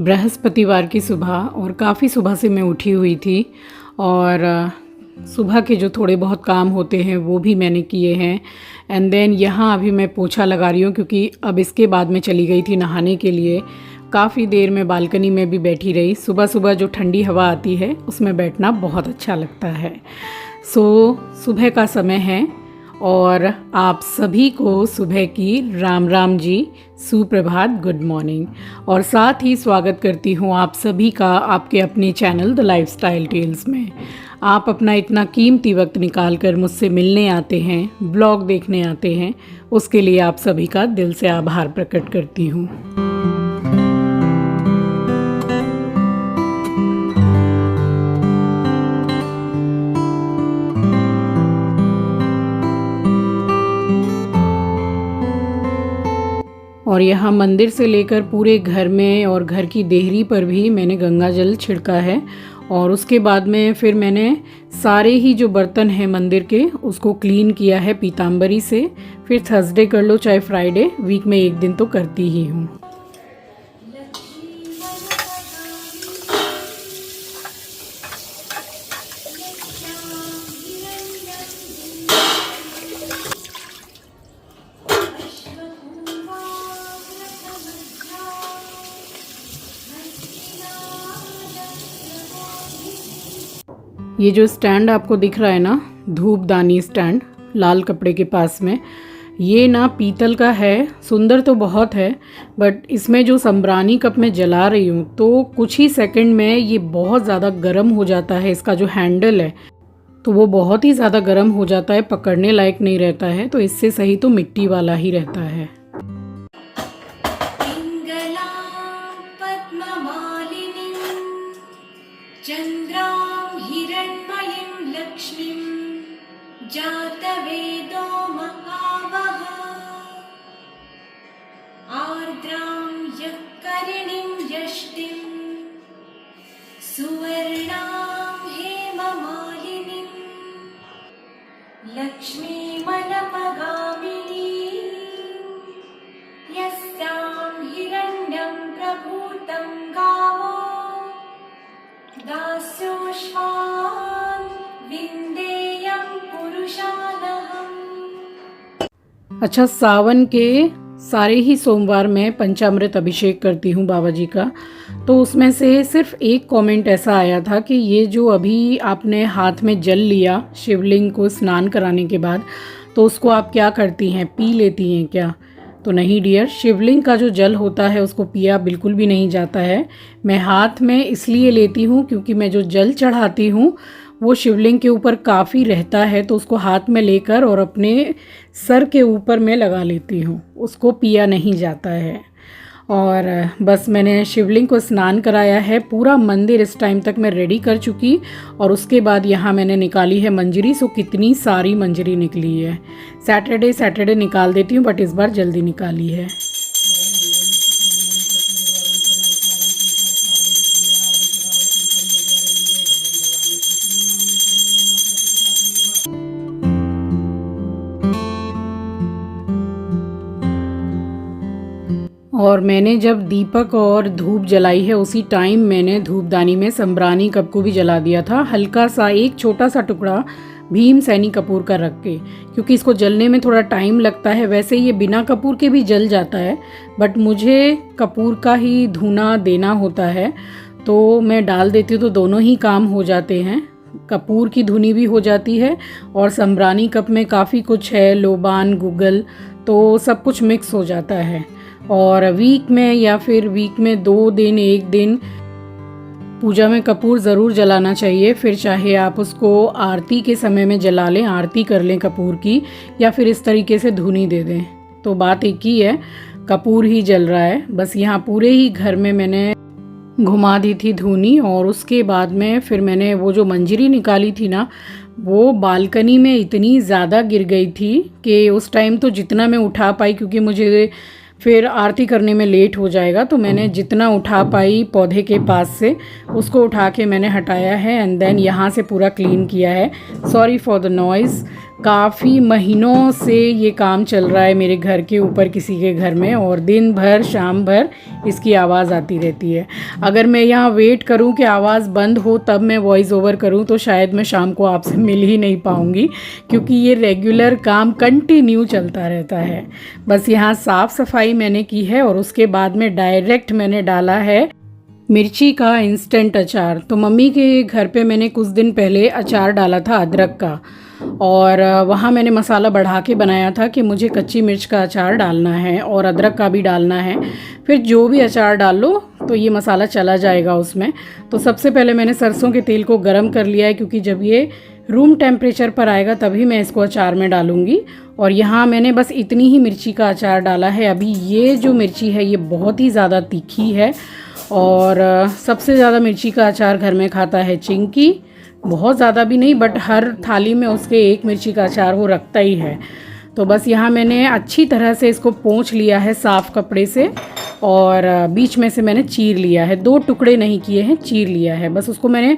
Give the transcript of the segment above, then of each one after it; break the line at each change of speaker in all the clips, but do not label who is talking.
बृहस्पतिवार की सुबह और काफ़ी सुबह से मैं उठी हुई थी और सुबह के जो थोड़े बहुत काम होते हैं वो भी मैंने किए हैं। एंड देन यहाँ अभी मैं पोछा लगा रही हूँ क्योंकि अब इसके बाद मैं चली गई थी नहाने के लिए। काफ़ी देर में बालकनी में भी बैठी रही। सुबह सुबह जो ठंडी हवा आती है उसमें बैठना बहुत अच्छा लगता है। सुबह का समय है और आप सभी को सुबह की राम राम जी, सुप्रभात, गुड मॉर्निंग। और साथ ही स्वागत करती हूँ आप सभी का आपके अपने चैनल द लाइफस्टाइल टेल्स में। आप अपना इतना कीमती वक्त निकाल कर मुझसे मिलने आते हैं, ब्लॉग देखने आते हैं, उसके लिए आप सभी का दिल से आभार प्रकट करती हूँ। और यहाँ मंदिर से लेकर पूरे घर में और घर की देहरी पर भी मैंने गंगा जल छिड़का है। और उसके बाद में फिर मैंने सारे ही जो बर्तन हैं मंदिर के उसको क्लीन किया है पीताम्बरी से। फिर थर्सडे कर लो चाहे फ्राइडे, वीक में एक दिन तो करती ही हूँ। ये जो स्टैंड आपको दिख रहा है ना, धूपदानी स्टैंड लाल कपड़े के पास में, ये ना पीतल का है। सुंदर तो बहुत है बट इसमें जो संब्रानी कप में जला रही हूँ तो कुछ ही सेकंड में ये बहुत ज़्यादा गर्म हो जाता है। इसका जो हैंडल है तो वो बहुत ही ज़्यादा गर्म हो जाता है, पकड़ने लायक नहीं रहता है। तो इससे सही तो मिट्टी वाला ही रहता है।
जातवेदो महावः आर्द्रां यत्कर्णीं यष्टिं सुवर्णां हेममालिनीं लक्ष्मीमनपगामिनीं यस्यां हिरण्यं प्रभूतं गावो दास्योष्मान् विन्देयं पुरुषानहम्।
अच्छा, सावन के सारे ही सोमवार में पंचामृत अभिषेक करती हूँ बाबा जी का। तो उसमें से सिर्फ एक कमेंट ऐसा आया था कि ये जो अभी आपने हाथ में जल लिया शिवलिंग को स्नान कराने के बाद, तो उसको आप क्या करती हैं, पी लेती हैं क्या? तो नहीं डियर, शिवलिंग का जो जल होता है उसको पिया बिल्कुल भी नहीं जाता है। मैं हाथ में इसलिए लेती हूँ क्योंकि मैं जो जल चढ़ाती हूँ वो शिवलिंग के ऊपर काफ़ी रहता है, तो उसको हाथ में लेकर और अपने सर के ऊपर में लगा लेती हूँ, उसको पिया नहीं जाता है। और बस मैंने शिवलिंग को स्नान कराया है। पूरा मंदिर इस टाइम तक मैं रेडी कर चुकी और उसके बाद यहाँ मैंने निकाली है मंजरी। सो कितनी सारी मंजरी निकली है। सैटरडे निकाल देती हूँ बट इस बार जल्दी निकाली है। और मैंने जब दीपक और धूप जलाई है उसी टाइम मैंने धूपदानी में संब्रानी कप को भी जला दिया था, हल्का सा एक छोटा सा टुकड़ा भीम सैनी कपूर का रख के, क्योंकि इसको जलने में थोड़ा टाइम लगता है। वैसे ये बिना कपूर के भी जल जाता है बट मुझे कपूर का ही धुना देना होता है, तो मैं डाल देती हूँ तो दोनों ही काम हो जाते हैं। कपूर की धुनी भी हो जाती है और संब्रानी कप में काफ़ी कुछ है, लोबान, गुगल, तो सब कुछ मिक्स हो जाता है। और वीक में या फिर वीक में 2 दिन 1 दिन पूजा में कपूर ज़रूर जलाना चाहिए। फिर चाहे आप उसको आरती के समय में जला लें, आरती कर लें कपूर की, या फिर इस तरीके से धुनी दे दें, तो बात एक ही है, कपूर ही जल रहा है। बस यहाँ पूरे ही घर में मैंने घुमा दी थी धुनी। और उसके बाद में फिर मैंने वो जो मंजरी निकाली थी ना, वो बालकनी में इतनी ज़्यादा गिर गई थी कि उस टाइम तो जितना मैं उठा पाई, क्योंकि मुझे फिर आरती करने में लेट हो जाएगा, तो मैंने जितना उठा पाई पौधे के पास से उसको उठा के मैंने हटाया है। एंड देन यहाँ से पूरा क्लीन किया है। सॉरी फॉर द नॉइज़, काफ़ी महीनों से ये काम चल रहा है मेरे घर के ऊपर किसी के घर में, और दिन भर शाम भर इसकी आवाज़ आती रहती है। अगर मैं यहाँ वेट करूँ कि आवाज़ बंद हो तब मैं वॉइस ओवर करूँ तो शायद मैं शाम को आपसे मिल ही नहीं पाऊँगी, क्योंकि ये रेगुलर काम कंटिन्यू चलता रहता है। बस यहाँ साफ़ सफाई मैंने की है और उसके बाद में डायरेक्ट मैंने डाला है मिर्ची का इंस्टेंट अचार। तो मम्मी के घर पे मैंने कुछ दिन पहले अचार डाला था अदरक का, और वहाँ मैंने मसाला बढ़ा के बनाया था कि मुझे कच्ची मिर्च का अचार डालना है और अदरक का भी डालना है। फिर जो भी अचार डाल लो तो ये मसाला चला जाएगा उसमें। तो सबसे पहले मैंने सरसों के तेल को गर्म कर लिया है, क्योंकि जब ये रूम टेम्परेचर पर आएगा तभी मैं इसको अचार में डालूँगी। और यहाँ मैंने बस इतनी ही मिर्ची का अचार डाला है। अभी ये जो मिर्ची है ये बहुत ही ज़्यादा तीखी है, और सबसे ज़्यादा मिर्ची का अचार घर में खाता है चिंकी। बहुत ज़्यादा भी नहीं, बट हर थाली में उसके एक मिर्ची का अचार वो रखता ही है। तो बस यहाँ मैंने अच्छी तरह से इसको पोंछ लिया है साफ़ कपड़े से, और बीच में से मैंने चीर लिया है। 2 टुकड़े नहीं किए हैं, चीर लिया है। बस उसको मैंने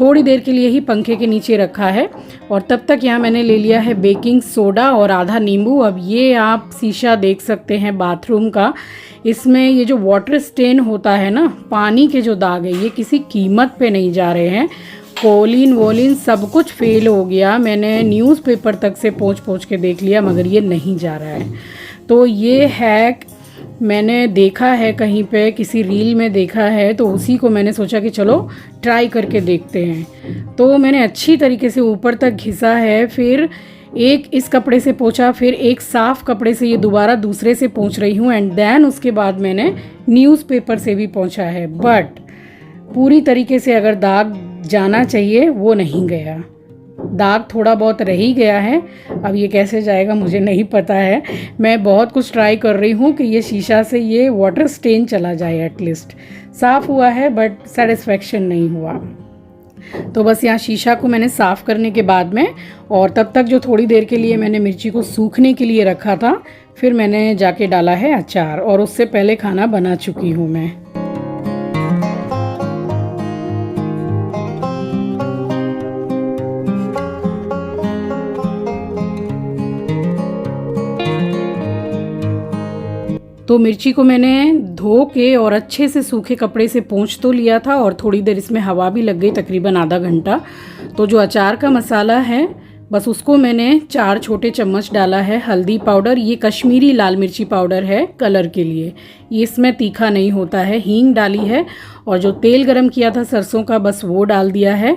थोड़ी देर के लिए ही पंखे के नीचे रखा है। और तब तक यहाँ मैंने ले लिया है बेकिंग सोडा और आधा नींबू। अब ये आप शीशा देख सकते हैं बाथरूम का, इसमें ये जो वाटर स्टेन होता है ना, पानी के जो दाग है, ये किसी कीमत पे नहीं जा रहे हैं। कोलिन वोलिन सब कुछ फेल हो गया। मैंने न्यूज़पेपर तक से पोंछ के देख लिया, मगर ये नहीं जा रहा है। तो ये हैक मैंने देखा है कहीं पे, किसी रील में देखा है, तो उसी को मैंने सोचा कि चलो ट्राई करके देखते हैं। तो मैंने अच्छी तरीके से ऊपर तक घिसा है, फिर एक इस कपड़े से पोंछा, फिर एक साफ़ कपड़े से ये दोबारा दूसरे से पोंछ रही हूँ, एंड देन उसके बाद मैंने न्यूज़पेपर से भी पोंछा है। बट पूरी तरीके से अगर दाग जाना चाहिए वो नहीं गया, दाग थोड़ा बहुत रह ही गया है। अब ये कैसे जाएगा मुझे नहीं पता है। मैं बहुत कुछ ट्राई कर रही हूँ कि ये शीशा से ये वाटर स्टेन चला जाए। एटलीस्ट साफ़ हुआ है, बट सेटिस्फेक्शन नहीं हुआ। तो बस यहाँ शीशा को मैंने साफ़ करने के बाद में, और तब तक जो थोड़ी देर के लिए मैंने मिर्ची को सूखने के लिए रखा था, फिर मैंने जाके डाला है अचार, और उससे पहले खाना बना चुकी हूँ मैं। तो मिर्ची को मैंने धो के और अच्छे से सूखे कपड़े से पोंछ तो लिया था, और थोड़ी देर इसमें हवा भी लग गई, तकरीबन आधा घंटा। तो जो अचार का मसाला है बस उसको मैंने 4 छोटे चम्मच डाला है। हल्दी पाउडर, ये कश्मीरी लाल मिर्ची पाउडर है कलर के लिए, ये इसमें तीखा नहीं होता है। हींग डाली है, और जो तेल गरम किया था सरसों का बस वो डाल दिया है।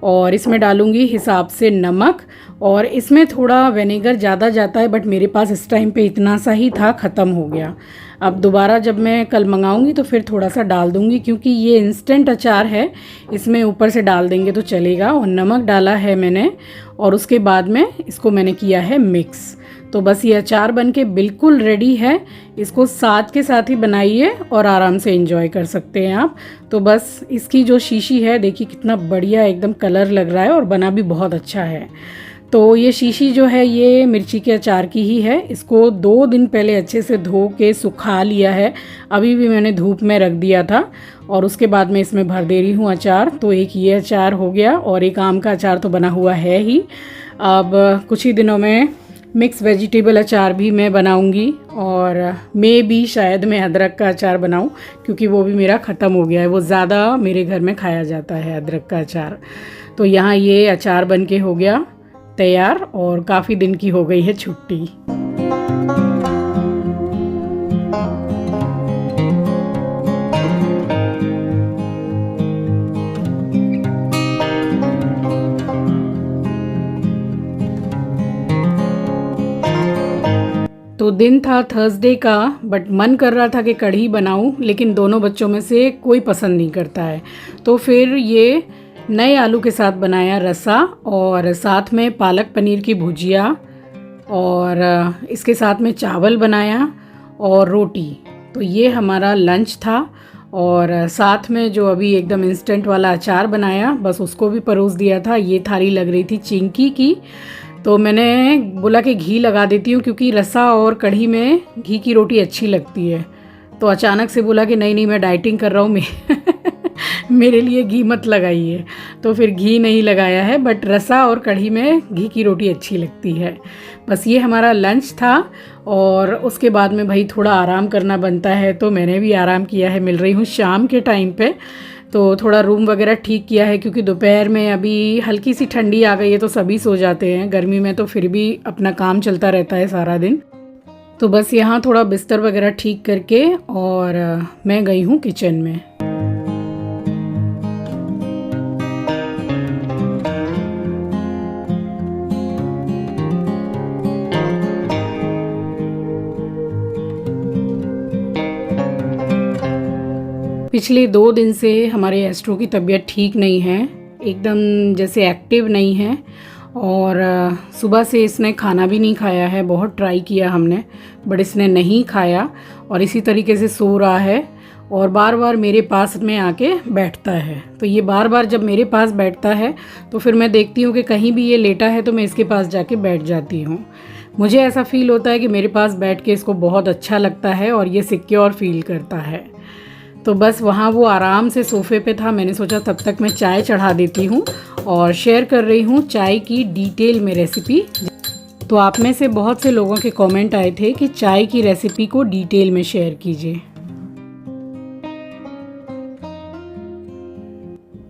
और इसमें डालूंगी हिसाब से नमक, और इसमें थोड़ा विनेगर ज़्यादा जाता है, बट मेरे पास इस टाइम पे इतना सा ही था, ख़त्म हो गया। अब दोबारा जब मैं कल मंगाऊंगी तो फिर थोड़ा सा डाल दूंगी, क्योंकि ये इंस्टेंट अचार है, इसमें ऊपर से डाल देंगे तो चलेगा। और नमक डाला है मैंने, और उसके बाद में इसको मैंने किया है मिक्स। तो बस ये अचार बनके बिल्कुल रेडी है। इसको साथ के साथ ही बनाइए और आराम से एंजॉय कर सकते हैं आप। तो बस इसकी जो शीशी है देखिए कितना बढ़िया एकदम कलर लग रहा है, और बना भी बहुत अच्छा है। तो ये शीशी जो है ये मिर्ची के अचार की ही है। इसको 2 दिन पहले अच्छे से धो के सुखा लिया है, अभी भी मैंने धूप में रख दिया था, और उसके बाद मैं इसमें भर दे रही हूँ अचार। तो एक ये अचार हो गया, और एक आम का अचार तो बना हुआ है ही। अब कुछ ही दिनों में मिक्स वेजिटेबल अचार भी मैं बनाऊंगी, और मे भी शायद मैं अदरक का अचार बनाऊं, क्योंकि वो भी मेरा ख़त्म हो गया है। वो ज़्यादा मेरे घर में खाया जाता है अदरक का अचार। तो यहाँ ये अचार बन के हो गया तैयार, और काफ़ी दिन की हो गई है छुट्टी। तो दिन था थर्सडे का, बट मन कर रहा था कि कढ़ी बनाऊं, लेकिन दोनों बच्चों में से कोई पसंद नहीं करता है। तो फिर ये नए आलू के साथ बनाया रसा, और साथ में पालक पनीर की भुजिया, और इसके साथ में चावल बनाया और रोटी। तो ये हमारा लंच था, और साथ में जो अभी एकदम इंस्टेंट वाला अचार बनाया बस उसको भी परोस दिया था। ये थाली लग रही थी चिंकी की, तो मैंने बोला कि घी लगा देती हूँ, क्योंकि रसा और कढ़ी में घी की रोटी अच्छी लगती है। तो अचानक से बोला कि नहीं मैं डाइटिंग कर रहा हूँ, मेरे लिए घी मत लगाइए, तो फिर घी नहीं लगाया है, बट रसा और कढ़ी में घी की रोटी अच्छी लगती है। बस ये हमारा लंच था और उसके बाद में भाई थोड़ा आराम करना बनता है, तो मैंने भी आराम किया है। मिल रही हूँ शाम के टाइम पे, तो थोड़ा रूम वगैरह ठीक किया है, क्योंकि दोपहर में अभी हल्की सी ठंडी आ गई है तो सभी सो जाते हैं। गर्मी में तो फिर भी अपना काम चलता रहता है सारा दिन। तो बस यहाँ थोड़ा बिस्तर वगैरह ठीक करके और मैं गई हूँ किचन में। पिछले 2 दिन से हमारे एस्ट्रो की तबीयत ठीक नहीं है, एकदम जैसे एक्टिव नहीं है। और सुबह से इसने खाना भी नहीं खाया है। बहुत ट्राई किया हमने, बट इसने नहीं खाया और इसी तरीके से सो रहा है और बार बार मेरे पास में आके बैठता है। तो ये बार बार जब मेरे पास बैठता है तो फिर मैं देखती हूँ कि कहीं भी ये लेटा है तो मैं इसके पास जाके बैठ जाती हूँ। मुझे ऐसा फील होता है कि मेरे पास बैठ के इसको बहुत अच्छा लगता है और ये सिक्योर फील करता है। तो बस वहाँ वो आराम से सोफ़े पे था, मैंने सोचा तब तक मैं चाय चढ़ा देती हूँ और शेयर कर रही हूँ चाय की डिटेल में रेसिपी। तो आप में से बहुत से लोगों के कमेंट आए थे कि चाय की रेसिपी को डिटेल में शेयर कीजिए।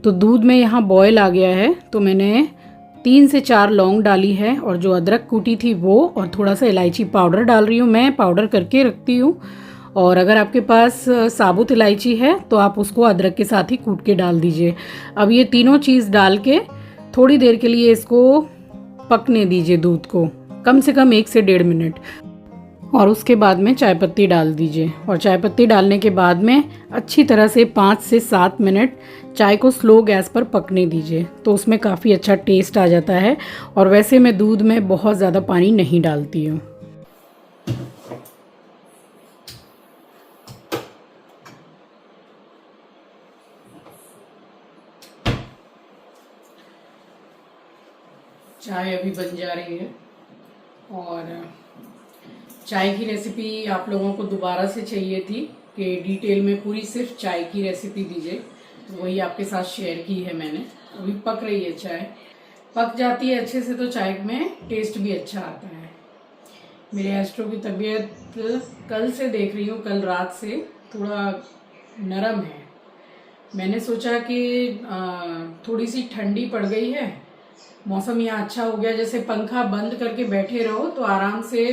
तो दूध में यहाँ बॉयल आ गया है, तो मैंने 3 से 4 लौंग डाली है और जो अदरक कूटी थी वो, और थोड़ा सा इलायची पाउडर डाल रही हूँ। मैं पाउडर करके रखती हूँ, और अगर आपके पास साबुत इलायची है तो आप उसको अदरक के साथ ही कूट के डाल दीजिए। अब ये तीनों चीज़ डाल के थोड़ी देर के लिए इसको पकने दीजिए, दूध को कम से कम 1 से 1.5 मिनट। और उसके बाद में चाय पत्ती डाल दीजिए, और चाय पत्ती डालने के बाद में अच्छी तरह से 5 से 7 मिनट चाय को स्लो गैस पर पकने दीजिए, तो उसमें काफ़ी अच्छा टेस्ट आ जाता है। और वैसे मैं दूध में बहुत ज़्यादा पानी नहीं डालती हूँ। चाय अभी बन जा रही है, और चाय की रेसिपी आप लोगों को दोबारा से चाहिए थी कि डिटेल में पूरी सिर्फ चाय की रेसिपी दीजिए, तो वही आपके साथ शेयर की है मैंने। अभी पक रही है चाय, पक जाती है अच्छे से तो चाय में टेस्ट भी अच्छा आता है। मेरे एस्ट्रो की तबीयत कल से देख रही हूँ, कल रात से थोड़ा नरम है। मैंने सोचा कि थोड़ी सी ठंडी पड़ गई है, मौसम यहाँ अच्छा हो गया, जैसे पंखा बंद करके बैठे रहो तो आराम से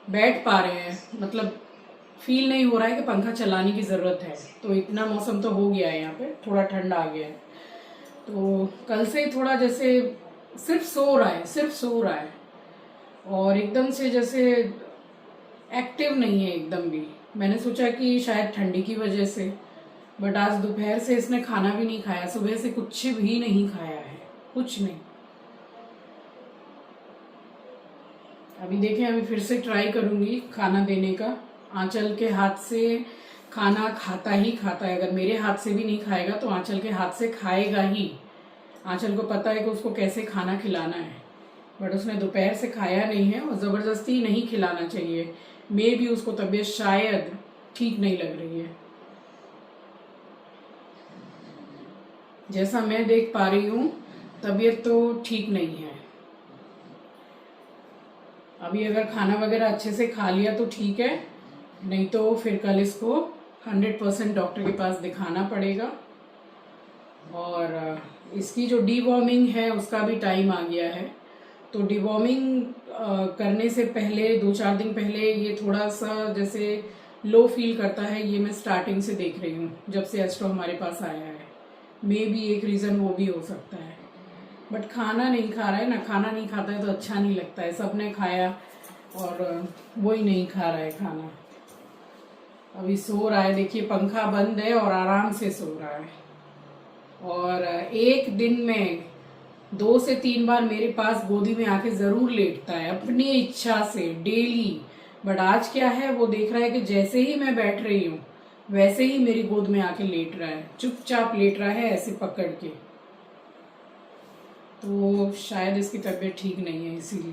बैठ पा रहे हैं, मतलब फील नहीं हो रहा है कि पंखा चलाने की ज़रूरत है। तो इतना मौसम तो हो गया है, यहाँ पे थोड़ा ठंडा आ गया है। तो कल से थोड़ा जैसे सिर्फ सो रहा है और एकदम से जैसे एक्टिव नहीं है एकदम भी। मैंने सोचा कि शायद ठंडी की वजह से, बट आज दोपहर से इसने खाना भी नहीं खाया, सुबह से कुछ भी नहीं खाया है, कुछ नहीं। अभी देखें, अभी फिर से ट्राई करूंगी खाना देने का। आंचल के हाथ से खाना खाता है, अगर मेरे हाथ से भी नहीं खाएगा तो आंचल के हाथ से खाएगा ही। आंचल को पता है कि उसको कैसे खाना खिलाना है, बट उसने दोपहर से खाया नहीं है और ज़बरदस्ती नहीं खिलाना चाहिए। मे भी उसको तबीयत शायद ठीक नहीं लग रही है। जैसा मैं देख पा रही हूँ तबीयत तो ठीक नहीं है। अभी अगर खाना वगैरह अच्छे से खा लिया तो ठीक है, नहीं तो फिर कल इसको 100% डॉक्टर के पास दिखाना पड़ेगा। और इसकी जो डीवॉर्मिंग है उसका भी टाइम आ गया है, तो डीवॉर्मिंग करने से पहले 2-4 दिन पहले ये थोड़ा सा जैसे लो फील करता है। ये मैं स्टार्टिंग से देख रही हूँ, जब से एस्ट्रो हमारे पास आया है। मे भी एक रीज़न वो भी हो सकता है, बट खाना नहीं खा रहा है ना। खाना नहीं खाता है तो अच्छा नहीं लगता है। सबने खाया और वो ही नहीं खा रहा है खाना। अभी सो रहा है, देखिए पंखा बंद है और आराम से सो रहा है। और एक दिन में 2 से 3 बार मेरे पास गोदी में आके ज़रूर लेटता है अपनी इच्छा से डेली। बट आज क्या है, वो देख रहा है कि जैसे ही मैं बैठ रही हूँ वैसे ही मेरी गोद में आके लेट रहा है, चुपचाप लेट रहा है ऐसे पकड़ के। तो शायद इसकी तबीयत ठीक नहीं है इसीलिए।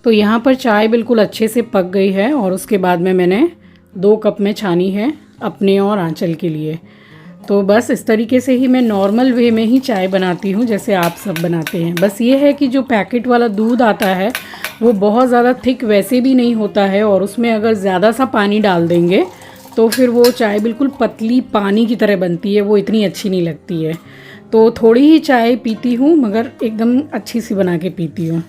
तो यहाँ पर चाय बिल्कुल अच्छे से पक गई है और उसके बाद में मैंने 2 कप में छानी है अपने और आंचल के लिए। तो बस इस तरीके से ही मैं नॉर्मल वे में ही चाय बनाती हूँ जैसे आप सब बनाते हैं। बस ये है कि जो पैकेट वाला दूध आता है वो बहुत ज़्यादा थिक वैसे भी नहीं होता है, और उसमें अगर ज़्यादा सा पानी डाल देंगे तो फिर वो चाय बिल्कुल पतली पानी की तरह बनती है, वो इतनी अच्छी नहीं लगती है। तो थोड़ी ही चाय पीती हूँ मगर एकदम अच्छी सी बना के पीती हूँ।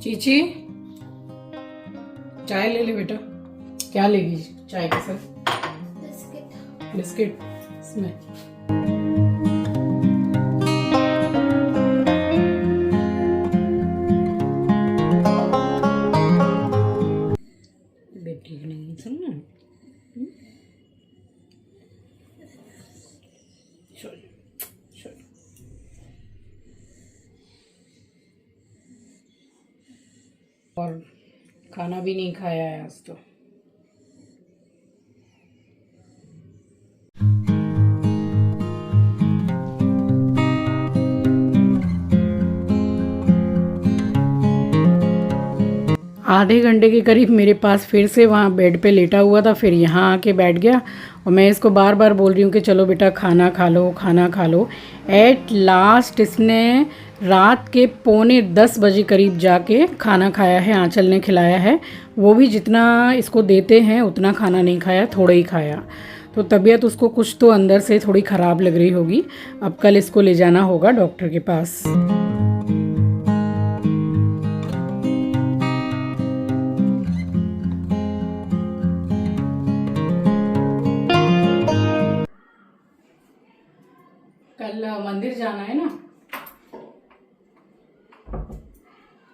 चीची चाय ले ले बेटा। क्या लेगी चाय के साथ? बिस्किट। बिस्किट इसमें बेटी नहीं सुनना। और खाना भी नहीं खाया है आज तो। आधे घंटे के करीब मेरे पास फिर से वहाँ बेड पे लेटा हुआ था, फिर यहाँ आके बैठ गया और मैं इसको बार बार बोल रही हूँ कि चलो बेटा खाना खा लो, खाना खा लो। एट लास्ट इसने रात के 9:45 बजे करीब जाके खाना खाया है, आंचल ने खिलाया है। वो भी जितना इसको देते हैं उतना खाना नहीं खाया, थोड़ा ही खाया। तो तबीयत उसको कुछ तो अंदर से थोड़ी ख़राब लग रही होगी। अब कल इसको ले जाना होगा डॉक्टर के पास। कल मंदिर जाना है ना,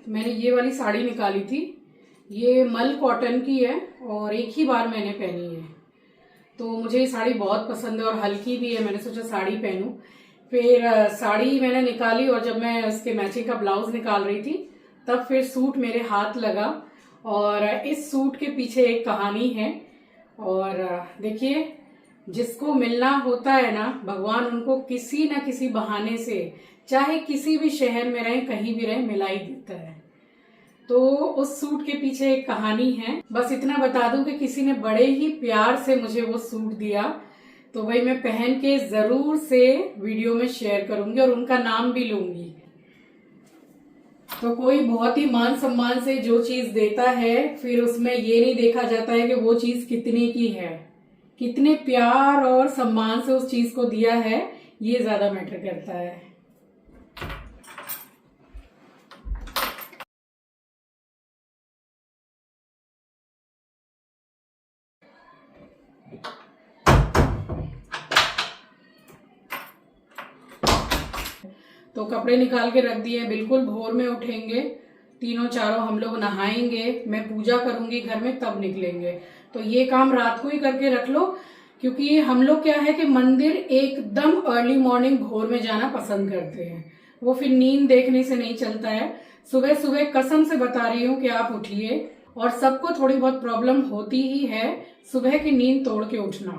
मैंने ये वाली साड़ी निकाली थी। ये मल कॉटन की है और एक ही बार मैंने पहनी है, तो मुझे ये साड़ी बहुत पसंद है और हल्की भी है। मैंने सोचा साड़ी पहनूं। फिर साड़ी मैंने निकाली और जब मैं इसके मैचिंग का ब्लाउज निकाल रही थी तब फिर सूट मेरे हाथ लगा। और इस सूट के पीछे एक कहानी है। और देखिए, जिसको मिलना होता है ना, भगवान उनको किसी न किसी बहाने से, चाहे किसी भी शहर में रहे, कहीं भी रहे, मिला ही देता है। तो उस सूट के पीछे एक कहानी है। बस इतना बता दूं कि किसी ने बड़े ही प्यार से मुझे वो सूट दिया, तो वही मैं पहन के जरूर से वीडियो में शेयर करूंगी और उनका नाम भी लूंगी। तो कोई बहुत ही मान सम्मान से जो चीज देता है, फिर उसमें ये नहीं देखा जाता है कि वो चीज कितने की है, कितने प्यार और सम्मान से उस चीज को दिया है, ये ज्यादा मैटर करता है। तो कपड़े निकाल के रख दिए, बिल्कुल भोर में उठेंगे, तीनों चारों हम लोग नहाएंगे, मैं पूजा करूंगी घर में, तब निकलेंगे। तो ये काम रात को ही करके रख लो, क्योंकि हम लोग क्या है कि मंदिर एकदम अर्ली मॉर्निंग भोर में जाना पसंद करते हैं। वो फिर नींद देखने से नहीं चलता है। सुबह सुबह कसम से बता रही हूँ कि आप उठिए, और सबको थोड़ी बहुत प्रॉब्लम होती ही है सुबह की नींद तोड़ के उठना,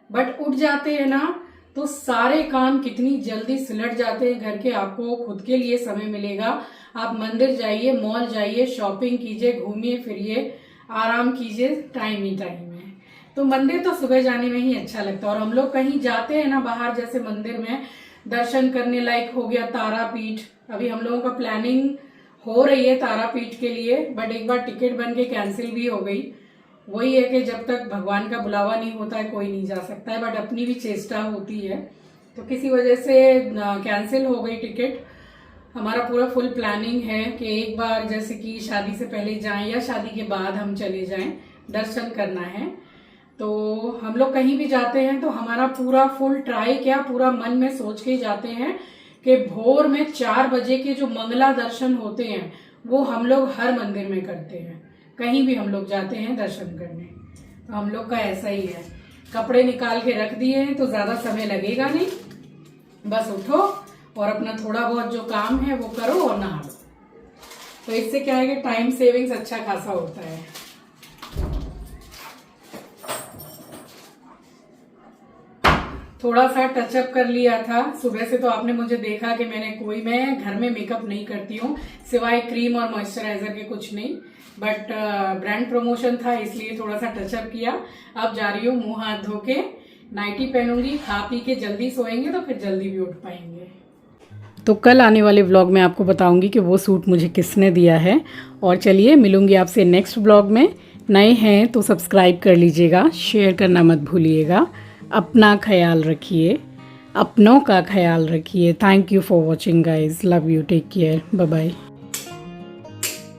बट उठ जाते हैं ना तो सारे काम कितनी जल्दी सुलट जाते हैं घर के। आपको खुद के लिए समय मिलेगा, आप मंदिर जाइए, मॉल जाइए, शॉपिंग कीजिए, घूमिए फिरिए, आराम कीजिए, टाइम ही टाइम है। तो मंदिर तो सुबह जाने में ही अच्छा लगता है। और हम लोग कहीं जाते हैं ना बाहर, जैसे मंदिर में दर्शन करने लायक हो गया तारापीठ, अभी हम लोगों का प्लानिंग हो रही है तारापीठ के लिए, बट एक बार टिकट बन के कैंसिल भी हो गई। वही है कि जब तक भगवान का बुलावा नहीं होता है कोई नहीं जा सकता है, बट अपनी भी चेष्टा होती है। तो किसी वजह से कैंसिल हो गई टिकट। हमारा पूरा फुल प्लानिंग है कि एक बार जैसे कि शादी से पहले जाएं या शादी के बाद हम चले जाएं, दर्शन करना है। तो हम लोग कहीं भी जाते हैं तो हमारा पूरा फुल ट्राई, क्या पूरा मन में सोच के जाते हैं कि भोर में 4 बजे के जो मंगला दर्शन होते हैं वो हम लोग हर मंदिर में करते हैं, कहीं भी हम लोग जाते हैं दर्शन करने। तो हम लोग का ऐसा ही है। कपड़े निकाल के रख दिए हैं तो ज्यादा समय लगेगा नहीं, बस उठो और अपना थोड़ा बहुत जो काम है वो करो और नहा लो। तो इससे क्या है कि टाइम सेविंग्स अच्छा खासा होता है। थोड़ा सा टचअप कर लिया था। सुबह से तो आपने मुझे देखा कि मैं घर में मेकअप नहीं करती हूँ, सिवाय क्रीम और मॉइस्चराइजर के कुछ नहीं। बट ब्रांड प्रमोशन था इसलिए थोड़ा सा टचअप किया। अब जा रही हूँ मुंह हाथ धो के, नाइटी पहनूंगी, खा पी के जल्दी सोएंगे तो फिर जल्दी भी उठ पाएंगे। तो कल आने वाले व्लॉग में आपको बताऊंगी कि वो सूट मुझे किसने दिया है। और चलिए मिलूंगी आपसे नेक्स्ट व्लॉग में। नए हैं तो सब्सक्राइब कर लीजिएगा, शेयर करना मत भूलिएगा। अपना ख्याल रखिए, अपनों का ख्याल रखिए। Thank you for watching guys, love you, take care, bye bye.